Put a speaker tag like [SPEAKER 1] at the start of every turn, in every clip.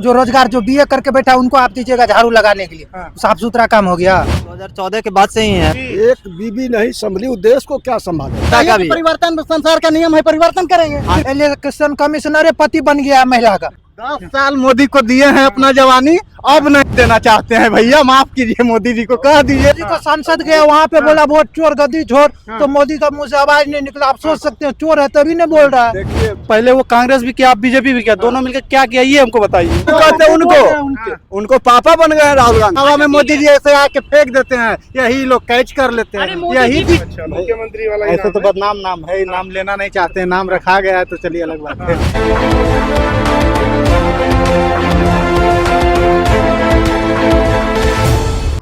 [SPEAKER 1] जो रोजगार जो बीए करके बैठा उनको आप दीजिएगा झाड़ू लगाने के लिए, साफ सुथरा काम हो गया।
[SPEAKER 2] 2014 के बाद से ही है।
[SPEAKER 3] एक बीबी नहीं संभली, देश को क्या संभाले।
[SPEAKER 1] परिवर्तन संसार का नियम है, परिवर्तन करेंगे। इलेक्शन कमिश्नर पति बन गया महिला का।
[SPEAKER 4] 10 साल मोदी को दिए हैं अपना जवानी, अब नहीं देना चाहते हैं। भैया माफ कीजिए, मोदी जी को कह दीजिए।
[SPEAKER 1] मोदी को सांसद गया वहाँ पे बोला वोट चोर गद्दी चोर, तो मोदी का मुंह से आवाज नहीं निकला। आप सोच सकते हैं चोर है तभी नहीं बोल रहा है।
[SPEAKER 4] देखिए पहले वो कांग्रेस भी किया, बीजेपी भी किया, दोनों मिलकर क्या किया ये हमको बताइए। कहते उनको पापा बन गए राहुल गांधी। हवा में मोदी जी ऐसे आके फेंक देते हैं, यही लोग कैच कर लेते हैं। यही
[SPEAKER 3] मुख्यमंत्री वाला
[SPEAKER 4] ऐसे तो बदनाम नाम है, नाम लेना नहीं चाहते, नाम रखा गया है तो चलिए अलग बात है।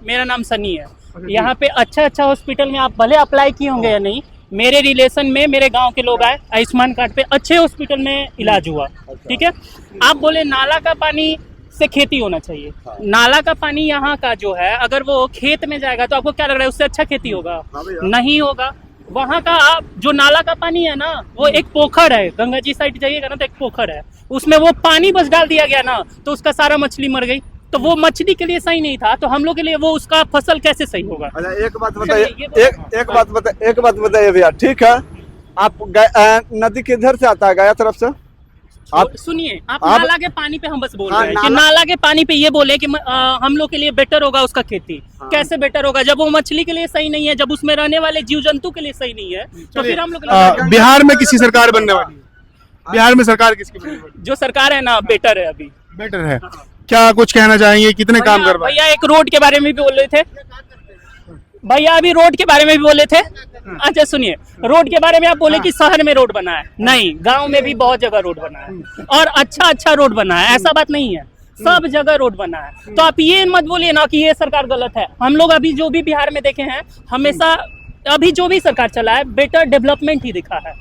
[SPEAKER 5] मेरा नाम सनी है। यहाँ पे अच्छा हॉस्पिटल में आप भले अप्लाई किए होंगे या नहीं, मेरे रिलेशन में मेरे गांव के लोग आए, आयुष्मान कार्ड पे अच्छे हॉस्पिटल में इलाज हुआ। ठीक है, आप बोले नाला का पानी से खेती होना चाहिए। नाला का पानी यहाँ का जो है, अगर वो खेत में जाएगा तो आपको क्या लग रहा है उससे अच्छा खेती होगा? नहीं होगा। वहाँ का आप जो नाला का पानी है ना, वो एक पोखर है, गंगा जी साइड जाइएगा ना तो एक पोखर है, उसमें वो पानी बस डाल दिया गया ना तो उसका सारा मछली मर गई। तो वो मछली के लिए सही नहीं था, तो हम लोग के लिए वो उसका फसल कैसे सही होगा?
[SPEAKER 4] अच्छा एक बात बताइए, एक बात बताइए भैया, ठीक है आप नदी किधर से आता है? गया तरफ से?
[SPEAKER 5] आप सुनिए, आप नाला के पानी पे हम बस बोल रहे हैं कि नाला के पानी पे ये बोले कि हम लोग के लिए बेटर होगा उसका खेती। कैसे बेटर होगा जब वो मछली के लिए सही नहीं है, जब उसमें रहने वाले जीव जंतु के लिए सही नहीं है, तो फिर हम लोग
[SPEAKER 3] बिहार में किसी सरकार बनने वाली है? बिहार में सरकार किसकी बनने वाली?
[SPEAKER 5] जो सरकार है ना बेटर है, अभी
[SPEAKER 3] बेटर है। क्या कुछ कहना चाहेंगे, कितने काम कर पाए?
[SPEAKER 5] भैया एक रोड के बारे में भी बोल रहे थे भैया, अभी रोड के बारे में भी बोले थे। अच्छा सुनिए, रोड के बारे में आप बोले कि शहर में रोड बना है, नहीं, गांव में भी बहुत जगह रोड बना है और अच्छा रोड बना है, ऐसा बात नहीं है, सब जगह रोड बना है। तो आप ये मत बोलिए ना कि ये सरकार गलत है। हम लोग अभी जो भी बिहार में देखे हैं, हमेशा अभी जो भी सरकार चला है बेटर डेवलपमेंट ही दिखा है।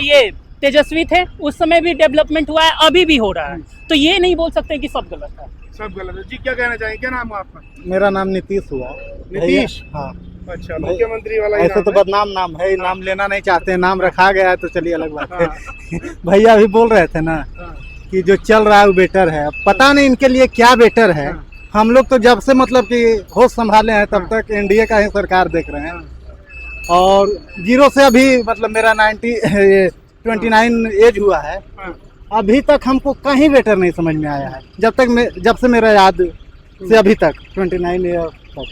[SPEAKER 5] ये तेजस्वी थे उस समय भी डेवलपमेंट हुआ है, अभी भी हो रहा है, तो ये नहीं बोल सकते कि सब गलत है।
[SPEAKER 3] सब गलत है जी। क्या कहना चाहिए, क्या नाम है आपका?
[SPEAKER 4] मेरा नाम नीतीश हुआ।
[SPEAKER 3] नीतीश?
[SPEAKER 4] हाँ।
[SPEAKER 3] अच्छा, मुख्यमंत्री वाला
[SPEAKER 4] ऐसे तो बदनाम नाम है, नाम लेना नहीं चाहते, नाम रखा गया है तो चलिए अलग बात है। भैया अभी बोल रहे थे ना कि जो चल रहा है वो बेटर है, पता नहीं इनके लिए क्या बेटर है। हम लोग तो जब से मतलब कि होश संभाले हैं तब तक एनडीए का ही सरकार देख रहे हैं, और 0 से अभी मतलब मेरा 29 एज हुआ है, अभी तक हमको कहीं बेटर नहीं समझ में आया है। जब से मेरा याद से अभी तक 29 ईयर तक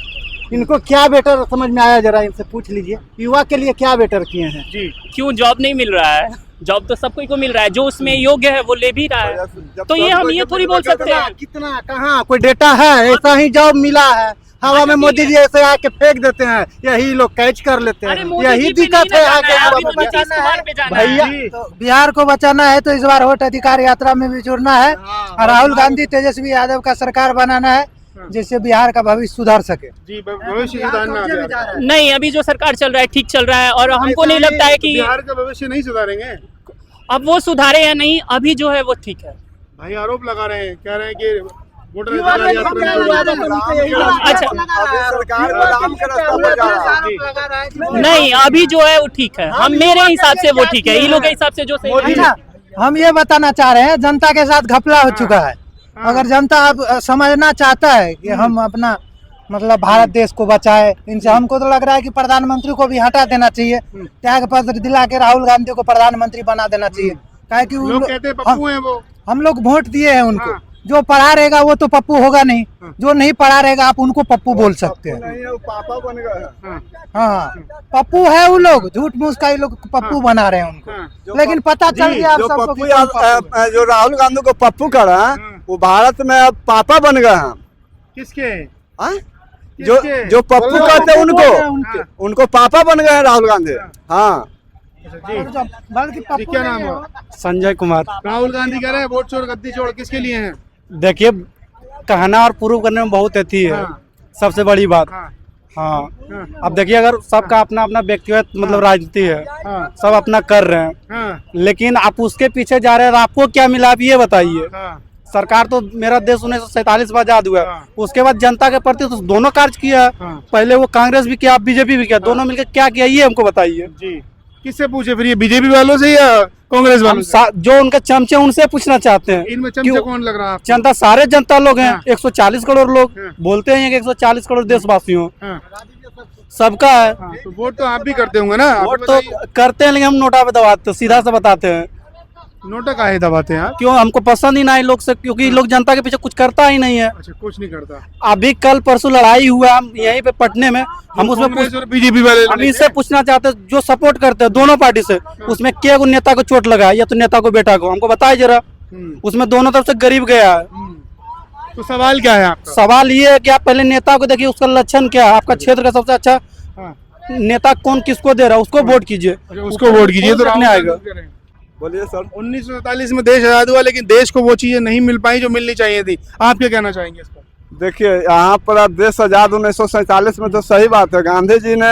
[SPEAKER 4] इनको क्या बेटर समझ में आया, जरा इनसे पूछ लीजिए। युवा के लिए क्या बेटर किए हैं
[SPEAKER 5] जी? क्यों जॉब नहीं मिल रहा है? जॉब तो सबको को मिल रहा है, जो उसमें योग्य है वो ले भी रहा है, तो ये हम ये थोड़ी बोल सकते हैं।
[SPEAKER 4] कितना कहाँ कोई डेटा है? ऐसा ही जॉब मिला है, हवा में मोदी जी ऐसे आके फेंक देते हैं, यही लोग कैच कर लेते हैं। यही दिक्कत है
[SPEAKER 1] भैया। बिहार को बचाना है तो इस बार वोट अधिकार यात्रा में भी जुड़ना है, और राहुल गांधी तेजस्वी यादव का सरकार बनाना है, जिससे बिहार का भविष्य सुधार सके।
[SPEAKER 3] जी, भविष्य सुधारना
[SPEAKER 5] नहीं, अभी जो सरकार चल रहा है ठीक चल रहा है, और हमको नहीं लगता है कि
[SPEAKER 3] बिहार का भविष्य नहीं सुधारेंगे।
[SPEAKER 5] अब वो सुधारे या नहीं, अभी जो है वो ठीक है।
[SPEAKER 3] भाई आरोप लगा रहे हैं, कह रहे हैं कि
[SPEAKER 5] नहीं, अभी जो है वो ठीक है, हम मेरे हिसाब से वो ठीक है, इन लोगों के हिसाब से जो सही है।
[SPEAKER 1] हम ये बताना चाह रहे हैं, जनता के साथ घपला हो चुका है। अगर जनता अब समझना चाहता है कि हम अपना मतलब भारत देश को बचाए, इनसे हमको तो लग रहा है कि प्रधानमंत्री को भी हटा देना चाहिए, त्याग पत्र दिला के राहुल गांधी को प्रधानमंत्री बना देना चाहिए। काहे कि
[SPEAKER 3] लोग कहते हैं पप्पू हैं वो।
[SPEAKER 1] हम लोग वोट दिए हैं उनको, जो पढ़ा रहेगा वो तो पप्पू होगा नहीं, जो नहीं पढ़ा रहेगा आप उनको पप्पू बोल सकते हैं।
[SPEAKER 4] पापा बन गए।
[SPEAKER 1] हाँ, पप्पू है वो लोग, झूठ मूठ का ये लोग पप्पू बना रहे हैं उनको, लेकिन पता चल गया आप सबको।
[SPEAKER 4] जो राहुल गांधी को पप्पू कर रहा है, वो भारत में अब पापा बन गए हैं।
[SPEAKER 3] किसके?
[SPEAKER 4] जो पप्पू कहते हैं उनको पापा बन गए हैं राहुल गांधी। हाँ
[SPEAKER 3] जी, क्या नाम है?
[SPEAKER 4] संजय कुमार।
[SPEAKER 3] राहुल गांधी कह रहे हैं वोट चोर गद्दी चोर, किसके लिए हैं?
[SPEAKER 4] देखिए, कहना और प्रूव करने में बहुत अथी है। सबसे बड़ी बात। हाँ, अब देखिए, अगर सबका अपना अपना व्यक्तिगत मतलब राजनीति है, सब अपना कर रहे हैं, लेकिन आप उसके पीछे जा रहे हैं, आपको क्या मिला आप ये बताइए। सरकार तो मेरा देश 1947 में आजाद हुआ, उसके बाद जनता के प्रति तो दोनों कार्य किया। पहले वो कांग्रेस भी किया, बीजेपी भी किया, दोनों मिलकर क्या किया ये हमको बताइए।
[SPEAKER 3] किससे पूछे फिर, ये बीजेपी वालों से या कांग्रेस वालों से?
[SPEAKER 4] जो उनके चमचे उनसे पूछना चाहते हैं।
[SPEAKER 3] इनमें चमचा कौन लग रहा है आपको?
[SPEAKER 4] जनता, सारे जनता लोग हैं।
[SPEAKER 3] हाँ।
[SPEAKER 4] 140 करोड़ लोग
[SPEAKER 3] हाँ।
[SPEAKER 4] बोलते हैं कि 140 करोड़ देशवासियों
[SPEAKER 3] हाँ,
[SPEAKER 4] सबका है।
[SPEAKER 3] हाँ, तो वोट तो आप भी करते होंगे ना? आप
[SPEAKER 4] वोट तो
[SPEAKER 3] बताइए।
[SPEAKER 4] करते हैं, लेकिन हम नोटा पे दबाते हैं, सीधा से बताते हैं।
[SPEAKER 3] नोटा काहे दबाते हैं आप?
[SPEAKER 4] क्यों, हमको पसंद ही ना है लोग से, क्योंकि लोग जनता के पीछे कुछ करता ही नहीं है।
[SPEAKER 3] अच्छा, कुछ नहीं करता।
[SPEAKER 4] अभी कल परसों लड़ाई हुआ हम यहीं पे पटने में, हम उसमें
[SPEAKER 3] कांग्रेस और बीजेपी वाले
[SPEAKER 4] हम इनसे पूछना चाहते हैं जो सपोर्ट करते हैं दोनों पार्टी से, उसमें क्या को नेता को चोट लगा है या तो नेता को बेटा को, हमको बताइए जरा। उसमें दोनों तरफ से गरीब गया है।
[SPEAKER 3] तो सवाल क्या है आपका?
[SPEAKER 4] सवाल ये है कि आप पहले नेता को देखिए, उसका लक्षण क्या है, आपका क्षेत्र का सबसे अच्छा
[SPEAKER 3] हाँ।
[SPEAKER 4] नेता कौन किसको दे रहा है, उसको वोट कीजिए।
[SPEAKER 3] अच्छा, उसको वोट कीजिए तो
[SPEAKER 4] रखने आएगा।
[SPEAKER 3] बोलिए सर। 1947 में देश आजाद हुआ, लेकिन देश को वो चीजें नहीं मिल पाई जो मिलनी चाहिए थी। आप क्या कहना चाहेंगे इस पर?
[SPEAKER 6] देखिए, यहाँ पर अब देश आजाद 1947 में तो सही बात है, गांधी जी ने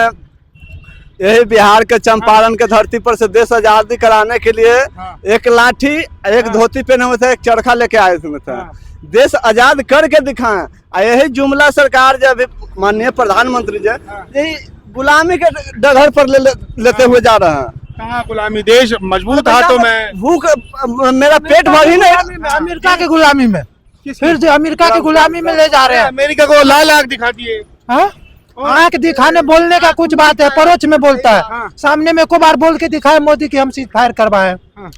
[SPEAKER 6] यही बिहार के चंपारण के धरती पर से देश आजादी कराने के लिए एक लाठी, एक धोती पहने हुए थे, एक चरखा लेके आए हुए थे। देश आजाद करके दिखाएं। यही जुमला सरकार जब माननीय प्रधानमंत्री जी यही गुलामी के डगर पर लेते हुए जा रहे हैं।
[SPEAKER 3] कहाँ गुलामी? देश मजबूत हाथों में।
[SPEAKER 6] भूख, मेरा पेट भर ही नहीं।
[SPEAKER 1] अमेरिका की गुलामी में, फिर से अमेरिका की गुलामी में ले जा रहे हैं।
[SPEAKER 3] अमेरिका को लाल आग दिखाती है।
[SPEAKER 1] हाँ? आंख दिखाने बोलने का कुछ बात है, परोक्ष में बोलता है।
[SPEAKER 3] हाँ।
[SPEAKER 1] सामने में को बार बोल के दिखाए मोदी की हम सीज फायर करवाए।
[SPEAKER 3] हाँ।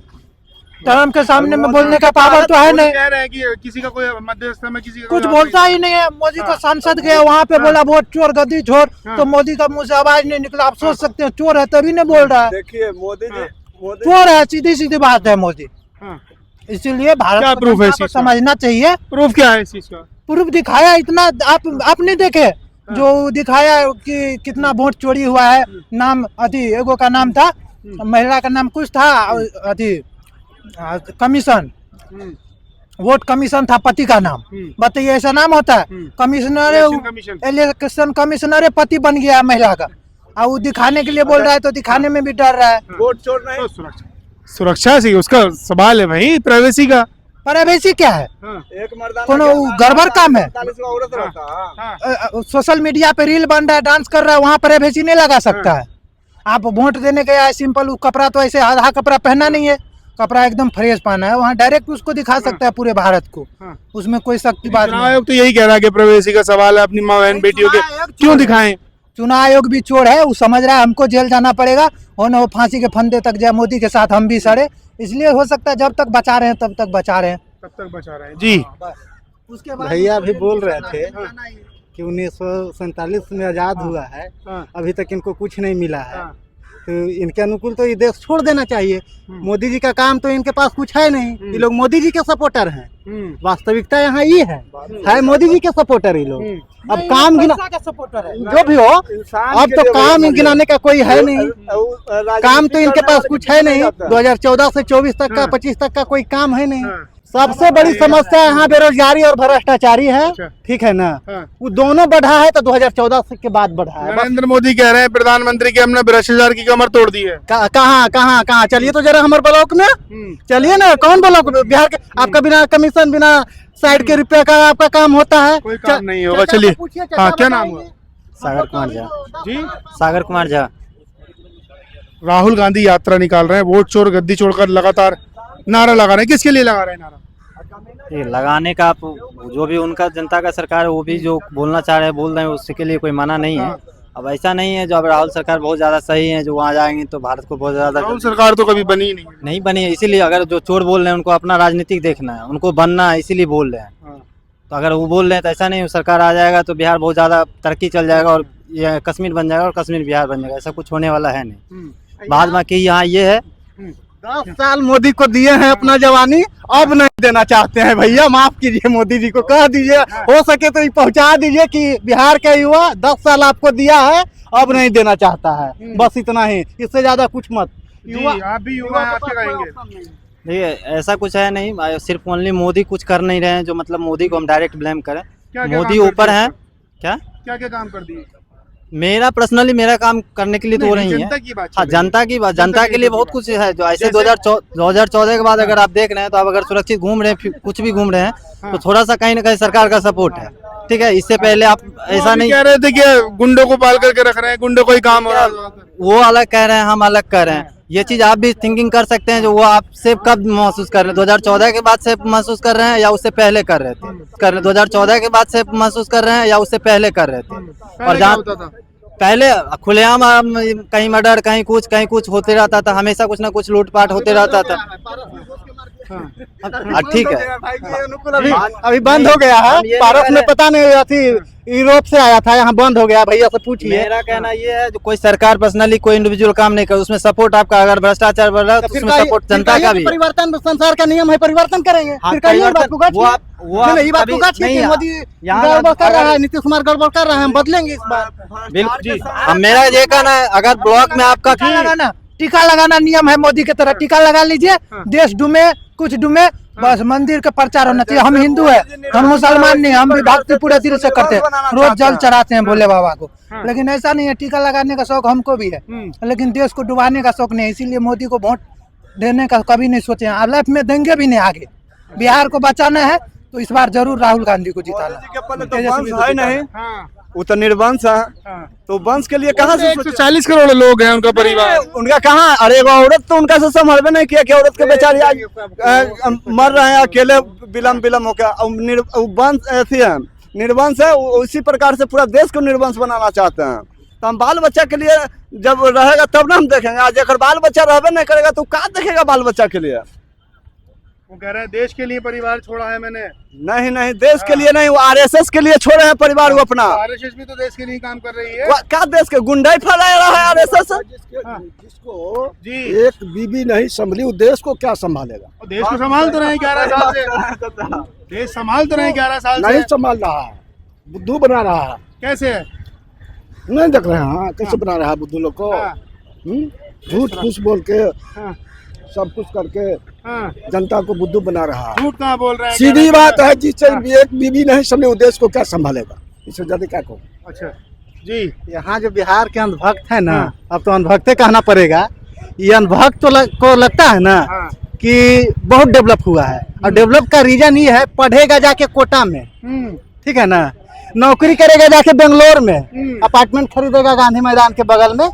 [SPEAKER 1] ट्रम्प के सामने में बोलने का पावर तो है नहीं,
[SPEAKER 3] कह रहे हैं कि किसी का कोई मध्यस्थ में किसी का
[SPEAKER 1] कुछ
[SPEAKER 3] कोई
[SPEAKER 1] बोलता ही नहीं है। मोदी को सांसद गए वहाँ पे बोला वोट चोर गद्दी चोर, तो मोदी का मुंह से आवाज नहीं निकला। आप सोच सकते हैं चोर है तभी नहीं बोल रहा है।
[SPEAKER 6] देखिए मोदी जी, मोदी
[SPEAKER 1] चोर है, सीधी सीधी बात है मोदी।
[SPEAKER 3] हाँ।
[SPEAKER 1] इसीलिए भारत
[SPEAKER 3] क्या
[SPEAKER 1] को
[SPEAKER 3] प्रूफ है इस
[SPEAKER 1] जनता को
[SPEAKER 3] चीज का?
[SPEAKER 1] समझना चाहिए।
[SPEAKER 3] प्रूफ क्या है इस चीज का?
[SPEAKER 1] प्रूफ दिखाया इतना, आप नहीं देखे जो दिखाया कि कितना वोट चोरी हुआ है। नाम अति एगो का नाम था, महिला का नाम कुछ था, अति कमीशन, वोट कमीशन था, पति का नाम। बताइए ऐसा नाम होता है? कमिश्नर, इलेक्शन कमिश्नर पति बन गया महिला का, और वो दिखाने के लिए बोल रहा है, तो दिखाने में भी डर रहा है।
[SPEAKER 6] वोट चोर नहीं।
[SPEAKER 3] तो सुरक्षा से उसका सवाल है भाई, प्राइवेसी का।
[SPEAKER 1] प्राइवेसी क्या है?
[SPEAKER 6] एक मर्दाना
[SPEAKER 1] कोनो गड़बड़ काम है?
[SPEAKER 6] 45 का औरत रहता है।
[SPEAKER 1] सोशल मीडिया पे रील बन रहा है, डांस कर रहा है, वहाँ प्राइवेसी नहीं लगा सकता है। आप वोट देने गया है, सिंपल, वो कपड़ा तो ऐसे आधा कपड़ा पहना नहीं है, कपड़ा एकदम फ्रेश पहना है, वहाँ डायरेक्ट उसको दिखा सकता है पूरे भारत को। उसमें कोई शक की बात
[SPEAKER 3] चुनाव
[SPEAKER 1] नहीं।
[SPEAKER 3] आयोग तो यही कह रहा है कि प्राइवेसी का सवाल है, अपनी माँ बहन बेटियों के क्यों दिखाएं?
[SPEAKER 1] चुनाव आयोग भी चोर है, वो समझ रहा है हमको जेल जाना पड़ेगा, और न वो फांसी के फंदे तक जाए, मोदी के साथ हम भी सड़े। इसलिए हो सकता है जब तक बचा रहे हैं तब तक बचा रहे हैं।
[SPEAKER 3] तब तक बचा रहे हैं जी।
[SPEAKER 1] उसके बाद
[SPEAKER 4] भैया भी बोल रहे थे कि 1947 में आजाद हुआ है, अभी तक इनको कुछ नहीं मिला है, तो इनके अनुकूल तो ये देश छोड़ देना चाहिए। मोदी जी का काम तो इनके पास कुछ है नहीं, ये लोग मोदी जी के सपोर्टर हैं। वास्तविकता यहाँ ये है मोदी जी के सपोर्टर ये लोग। अब काम गिना
[SPEAKER 1] सपोर्टर है
[SPEAKER 4] जो भी हो, अब तो काम गिनाने का कोई है नहीं, काम तो इनके पास कुछ है नहीं। 2014 से 24 तक का 25 तक का कोई काम है नहीं। सबसे बड़ी समस्या यहाँ बेरोजगारी और भ्रष्टाचारी है, ठीक है ना? वो दोनों बढ़ा है तो 2014 के बाद बढ़ा है।
[SPEAKER 3] नरेंद्र मोदी कह रहे हैं प्रधानमंत्री के हमने भ्रष्टाचार की कमर तोड़ दी है।
[SPEAKER 4] कहाँ चलिए तो जरा हमारे ब्लॉक में चलिए ना। कौन ब्लॉक? बिहार के आपका बिना कमीशन, बिना साइड के रुपया का आपका काम होता है?
[SPEAKER 3] कोई काम नहीं होगा। चलिए, हाँ, क्या नाम हुआ?
[SPEAKER 2] सागर कुमार झा।
[SPEAKER 3] जी,
[SPEAKER 2] सागर कुमार झा।
[SPEAKER 3] राहुल गांधी यात्रा निकाल रहे हैं, वोट चोर गद्दी चोर कर लगातार नारा लगा रहे हैं। किसके लिए लगा रहे हैं नारा?
[SPEAKER 2] ये लगाने का आप जो भी उनका जनता का सरकार है, वो भी जो बोलना चाह रहे हैं बोल रहे हैं, उसके लिए कोई मना नहीं है। अब ऐसा नहीं है जो अब राहुल सरकार बहुत ज्यादा सही है, जो वहाँ जाएंगे तो भारत को बहुत ज्यादा
[SPEAKER 3] राहुल सरकार तो कभी बनी ही नहीं
[SPEAKER 2] बनी है। इसीलिए अगर जो चोर बोल रहे हैं उनको अपना राजनीतिक देखना है, उनको बनना है, इसीलिए बोल रहे हैं। तो अगर वो बोल रहे हैं तो ऐसा नहीं, सरकार आ जाएगा तो बिहार बहुत ज्यादा तरक्की चल जाएगा और ये कश्मीर बन जाएगा और कश्मीर बिहार बन जाएगा। ऐसा कुछ होने वाला है नहीं। बाद में कि यहाँ ये है
[SPEAKER 4] 10 साल मोदी को दिए हैं अपना जवानी, अब नहीं देना चाहते हैं। भैया माफ कीजिए, मोदी जी को कह दीजिए, हो सके तो ये पहुंचा दीजिए कि बिहार का युवा 10 साल आपको दिया है, अब नहीं देना चाहता है। बस इतना ही, इससे ज्यादा कुछ मत।
[SPEAKER 3] आप भी युवा हैं, आप क्या कहेंगे?
[SPEAKER 2] देखिए ऐसा कुछ है नहीं, सिर्फ ओनली मोदी कुछ कर नहीं रहे हैं जो मतलब मोदी को हम डायरेक्ट ब्लेम करें। मोदी ऊपर है। क्या
[SPEAKER 3] क्या काम कर दिए?
[SPEAKER 2] मेरा पर्सनली मेरा काम करने के लिए तो हो रही है।
[SPEAKER 3] जनता की बात।
[SPEAKER 2] हाँ, जनता की बात, जनता के लिए बहुत कुछ है जो ऐसे 2014 के बाद अगर आप देख रहे हैं तो आप अगर सुरक्षित घूम रहे हैं, कुछ भी घूम रहे हैं, तो थोड़ा सा कहीं ना कहीं सरकार का सपोर्ट है, ठीक है। इससे पहले आप ऐसा नहीं
[SPEAKER 3] कह रहे थे कि गुंडों को पाल करके रख रहे हैं, गुंडों को ही काम हो रहा है।
[SPEAKER 2] वो अलग कह रहे हैं, हम अलग कह रहे हैं। ये चीज आप भी थिंकिंग कर सकते हैं, जो वो आपसे कब महसूस कर रहे हैं, 2014 के बाद से महसूस कर रहे हैं या उससे पहले कर रहे थे, 2014 के बाद से महसूस कर रहे हैं या उससे पहले कर रहे थे। और
[SPEAKER 3] क्या
[SPEAKER 2] जहाँ
[SPEAKER 3] होता था?
[SPEAKER 2] पहले खुलेआम कहीं मर्डर कहीं कुछ होते रहता था, हमेशा कुछ ना कुछ लूटपाट होते रहता था। ठीक है,
[SPEAKER 4] अभी बंद हो गया है। पारस में पता नहीं अथी यूरोप से आया था, यहाँ बंद हो गया। भैया से पूछिए।
[SPEAKER 2] मेरा कहना ये है, जो कोई सरकार पर्सनली कोई इंडिविजुअल काम नहीं करे, उसमें सपोर्ट आपका, अगर भ्रष्टाचार बढ़ रहा है तो उसमें सपोर्ट जनता का भी।
[SPEAKER 4] परिवर्तन संसार का नियम है, परिवर्तन करेंगे। फिर कहिए बात को मोदी गड़बड़ कर रहा है, नीतीश कुमार गड़बड़ कर रहा है, हम बदलेंगे इस बार।
[SPEAKER 2] बिल्कुल जी, अब मेरा ये कहना है, अगर ब्लॉक में आपका
[SPEAKER 1] टीका लगाना नियम है, मोदी की तरह टीका लगा लीजिए, देश डूमे कुछ डूमे, बस मंदिर का प्रचार होना चाहिए। हम हिंदू है, हम मुसलमान नहीं, हम भी भक्ति पूरे दिल से करते हैं, रोज जल चढ़ाते हैं भोले बाबा को। लेकिन ऐसा नहीं है, टीका लगाने का शौक हमको भी है, लेकिन देश को डुबाने का शौक नहीं, इसीलिए मोदी को वोट देने का कभी नहीं सोचे, आप लाइफ में देंगे भी नहीं। आगे बिहार को बचाना है तो इस बार जरूर राहुल गांधी को जिताना है।
[SPEAKER 6] वो तो निर्वंश है, तो वंश के लिए कहाँ से
[SPEAKER 3] 140 करोड़ लोग हैं उनका परिवार,
[SPEAKER 6] उनका कहाँ? अरे वो औरत तो उनका से संभलवे नहीं किया कि औरत के बेचारी आज मर रहे हैं अकेले विलम होकर। वंश ऐसी है, निर्वंश है, उसी प्रकार से पूरा देश को निर्वंश बनाना चाहते हैं। तो हम बाल बच्चा के लिए जब रहेगा तब ना हम देखेंगे। आज अगर बाल बच्चा रहबे नहीं करेगा तो क्या देखेगा बाल बच्चा के लिए?
[SPEAKER 3] वो कह रहे हैं देश के लिए परिवार छोड़ा है मैंने।
[SPEAKER 6] नहीं, देश के लिए नहीं, वो आरएसएस के लिए छोड़े हैं परिवार वो अपना।
[SPEAKER 3] आरएसएस भी तो देश के लिए काम कर रही है।
[SPEAKER 6] क्या देश के गुंडाई फैला रहा है आरएसएस?
[SPEAKER 7] जिसको
[SPEAKER 3] जी
[SPEAKER 7] एक बीबी नहीं संभली, वो देश को क्या संभालेगा?
[SPEAKER 3] देश को संभाल तो रहे 11 साल से, देश संभाल तो रहे 11 साल से।
[SPEAKER 7] नहीं संभाल रहा है, बुद्धू बना रहा है।
[SPEAKER 3] कैसे है?
[SPEAKER 7] नहीं देख रहे हैं कैसे बना रहा है बुद्धू लोग को। झूठ फूस बोल के सब कुछ करके जनता को बुद्धू बना रहा है।
[SPEAKER 3] झूठ कहाँ बोल रहे हैं?
[SPEAKER 7] सीधी बात है, जिससे एक बीबी नहीं संभली, वो देश को क्या संभालेगा? इससे ज्यादा क्या कहूँ।
[SPEAKER 3] अच्छा जी,
[SPEAKER 4] यहाँ जो बिहार के अंधभक्त है ना, अब तो अंधभक्ते कहना पड़ेगा। ये अंधभक्त को लगता है ना कि बहुत डेवलप हुआ है, और डेवलप का रीजन ये है, पढ़ेगा जाके कोटा में, ठीक है ना, नौकरी करेगा जाके बेंगलोर में, अपार्टमेंट खरीदेगा गांधी मैदान के बगल में,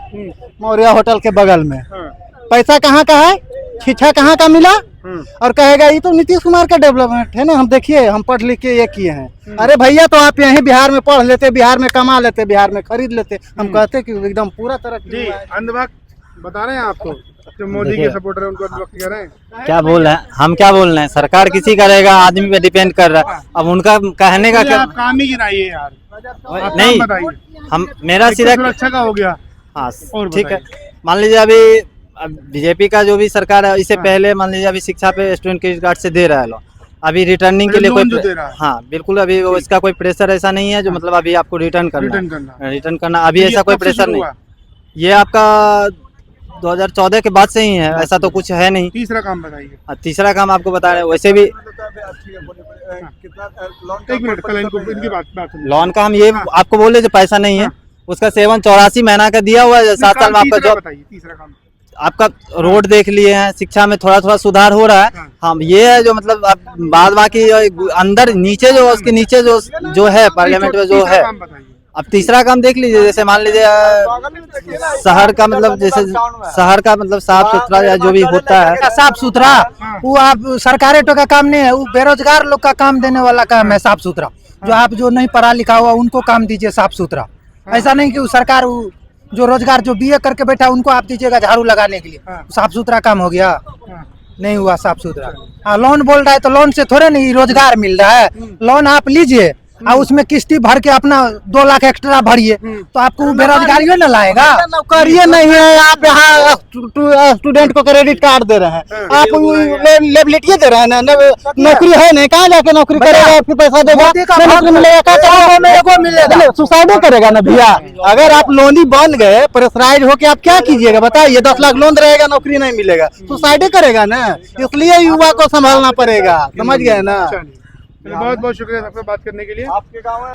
[SPEAKER 4] मौर्या होटल के बगल में। पैसा कहाँ का है, शिक्षा कहाँ का मिला, और कहेगा ये तो नीतीश कुमार का डेवलपमेंट है ना, हम देखिए हम पढ़ लिख के ये किए हैं। अरे भैया, तो आप यहीं बिहार में पढ़ लेते, बिहार में कमा लेते, बिहार में खरीद लेते, हम कहते कि एकदम पूरा तरक्की
[SPEAKER 3] जी।
[SPEAKER 4] हुआ है।
[SPEAKER 3] अंधभक्त बता रहे हैं आपको, जो मोदी के सपोर्टर है उनको अंधभक्त कह रहे हैं।
[SPEAKER 2] क्या बोल रहे हैं, हम क्या बोल रहे हैं, सरकार किसी का रहेगा, आदमी पे डिपेंड कर रहा है। अब उनका कहने का क्या,
[SPEAKER 3] आप काम ही गिनाइए यार, आप
[SPEAKER 2] नहीं
[SPEAKER 3] काम बताइए।
[SPEAKER 2] हम मेरा सीधा
[SPEAKER 3] सुरक्षा का हो गया।
[SPEAKER 2] हाँ
[SPEAKER 3] और
[SPEAKER 2] ठीक है।
[SPEAKER 3] बताइए।
[SPEAKER 2] मान लीजिए अभी बीजेपी का जो भी सरकार है, इससे पहले मान लीजिए अभी शिक्षा पे स्टूडेंट क्रेडिट कार्ड से दे रहा है लोग, अभी रिटर्निंग के लिए
[SPEAKER 3] लोन जो दे रहा है।
[SPEAKER 2] हाँ बिल्कुल, अभी इसका कोई प्रेशर ऐसा नहीं है जो मतलब अभी आपको रिटर्न करना अभी ऐसा कोई प्रेशर नहीं। ये आपका 2014 के बाद से ही है, ऐसा तो कुछ है नहीं।
[SPEAKER 3] तीसरा काम बताइए।
[SPEAKER 2] तीसरा काम आपको बता रहे हैं, वैसे भी
[SPEAKER 3] एक मिनट, पहले इनकी बात
[SPEAKER 2] लोन का हम ये आपको बोले जो पैसा नहीं है, उसका 84 महीना का दिया हुआ है, 7 साल में आपका जॉब।
[SPEAKER 3] तीसरा काम
[SPEAKER 2] आपका रोड देख लिए हैं, शिक्षा में थोड़ा सुधार हो रहा है। हम ये है जो मतलब बाद बाकी अंदर नीचे जो उसके नीचे जो है पार्लियामेंट में जो है। अब तीसरा काम देख लीजिए, जैसे मान लीजिए शहर का मतलब, जैसे शहर का मतलब साफ सुथरा या जो भी होता है,
[SPEAKER 1] साफ सुथरा, वो आप सरकारी तो का काम नहीं है, वो बेरोजगार लोग का काम देने वाला काम है साफ सुथरा। जो आप जो नहीं पढ़ा लिखा हुआ उनको काम दीजिए साफ सुथरा। ऐसा नहीं कि वो सरकार जो रोजगार जो बीए करके बैठा उनको आप दीजिएगा झाड़ू लगाने के लिए, साफ सुथरा काम हो गया? नहीं हुआ साफ सुथरा। हाँ, लोन बोल रहा है तो लोन से थोड़े नहीं रोजगार मिल रहा है। लोन आप लीजिए और उसमें किस्ती भर के अपना 2 लाख एक्स्ट्रा भरिए, तो आपको बेरोजगारी न लाएगा।
[SPEAKER 4] नौकरी नहीं है, आप यहाँ स्टूडेंट को क्रेडिट कार्ड दे रहे हैं, आप लेबिलिटी दे रहे हैं ना, नौकरी है नहीं, कहाँ जाके नौकरी करेगा, फिर पैसा देगा, नौकरी मिलेगा, सुसाइड करेगा ना भैया। अगर आप लोनी बन गए, प्रेशराइज होके आप क्या कीजिएगा बताइए? 10 लाख लोन रहेगा, नौकरी नहीं मिलेगा, सुसाइड करेगा ना। इसलिए युवा को संभालना पड़ेगा, समझ गए ना।
[SPEAKER 3] बहुत बहुत शुक्रिया सबसे बात करने के लिए।
[SPEAKER 6] आपके गाँव में